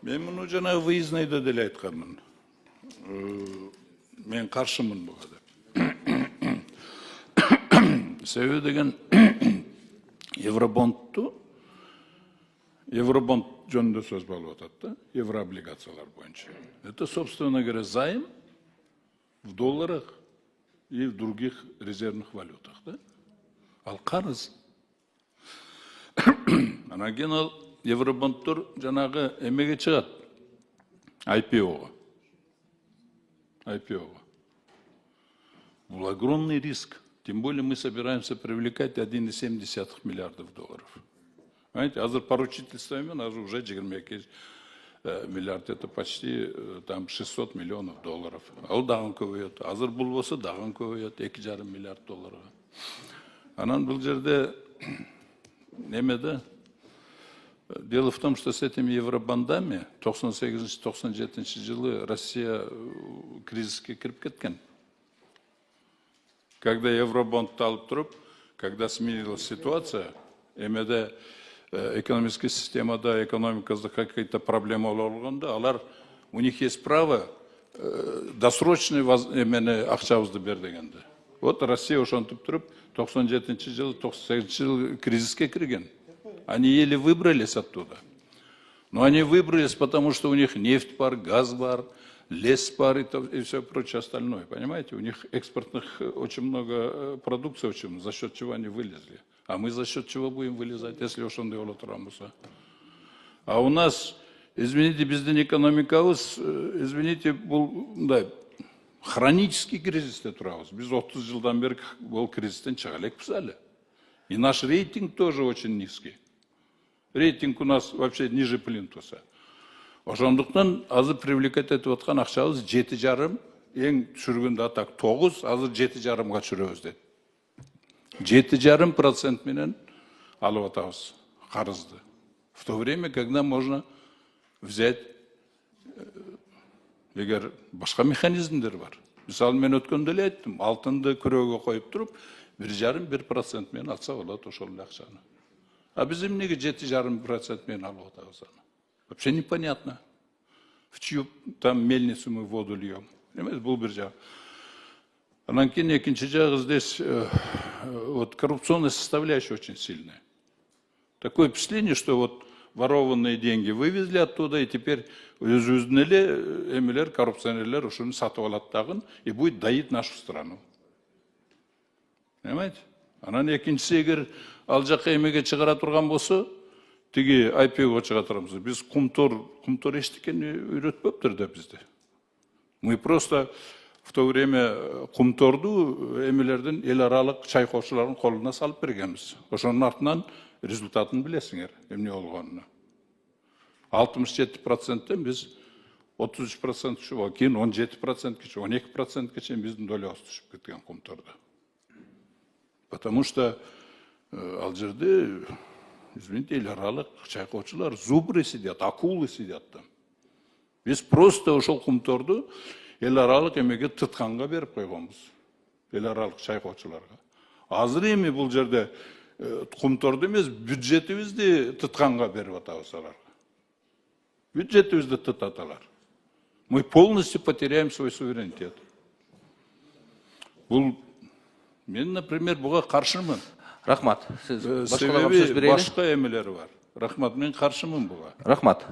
Мен мұны жаңа выездныйда деле айтканмын. Мен каршымын буга деп. Себеби деген Евробонд жөнүндө сөз болуп атат да, еврооблигациялар боюнча. Это, собственно говоря, займ в долларах и в других резервных валютах, да? Ал карыз. Анан кийин ал евробонддор жанагы эмеге чыгат. IPO-га. Был огромный риск. Тем более мы собираемся привлекать 1,7 миллиардов долларов. Понимаете, азыр поручительствомен уже 22 миллиард, это почти там 600 миллионов долларов. Ал дагы көбөйөт. Азыр бул болсо дагы көбөйөт, 2,5 миллиард долларга. Анан бул жерде немеде? Дело в том, что с этими евробондами 98-97 жылы Россия кризиске кирип кеткен. Когда евробонд алып туруп, когда сменилась ситуация, эмеде экономическая системада, экономикада какие-то проблемы болгондо, алар у них есть право досрочный акчабызды бер дегенде. Вот Россия ошентип туруп 97 жылы, 98 жылы кризиске кирген. Они еле выбрались оттуда. Но они выбрались, потому что у них нефть бар, газ бар, лес бар и все прочее остальное. Понимаете, у них экспортных очень много продукции, за счет чего они вылезли. А мы за счет чего будем вылезать, если уж он делал Рамуса. А у нас, извините, безден экономикабыз, извините, да, хронический кризис турабыз. Biz 30 жылдан бери бұл кризистен чыга элекпиз әлі. И наш рейтинг тоже очень низкий. Рейтинг у нас вообще ниже плинтуса. Ошондуктан азыр привлекать этип аткан акчабыз 7,5, эң түшүргөндө так 9, азыр 7,5га түшүрөбүз дейт. 7,5% менен алып атабыз карызды. В то время, когда можно взять, эгер башка механизмдер бар. Мисалы, мен өткөндө эле айттым, алтынды күрөөгө коюп туруп, 1,5% менен алса болот ошол эле акчаны. А біз неге 7,5% менен алып атабыз аны? Вообще непонятно. В чью там мельницу мы воду льем. Понимаете, был бир жак. Анан кийин экинчи жагы здесь вот коррупционная составляющая очень сильная. Такое впечатление, что вот ворованные деньги вывезли оттуда, и теперь өзүбүздүн эле эмелер, коррупционерлер ушуну сатып алат дагы и будет доить нашу страну. Понимаете? Анан экинчиси, эгер ал жака эмеге чыгара турган болсо, тиги IPO-го чыга турабыз. Биз кумтор эчтекени үйрөтпөптүр да бизди. Мы просто в то время кумторду эмелердин эл аралык чайкоочулардын колуна салып бергенбиз. Ошонун артынан результатын билесиңер, эмне болгонун. 67%тен биз 33% түшүп, кийин 17%, 12%ке чейин биздин долябыз түшүп кеткен кумтордо. Потому что ал жерде, извините, эл аралык чайкоочулар, зубры сидят, акулы сидят там. Биз просто ошол кумторду эл аралык эмеге тытканга берип койгонбуз. Эл аралык чайкоочуларга. Азыр эми бул жерде кумторду эмес, бюджетибизди тытканга берип атабыз аларга. Бюджетибизди тытат алар. Мы полностью потеряем свой суверенитет. Бул мен, например, буга каршымын. Рахмат. Сиз башка эмелери бар. Рахмат, мен каршымын буга. Рахмат.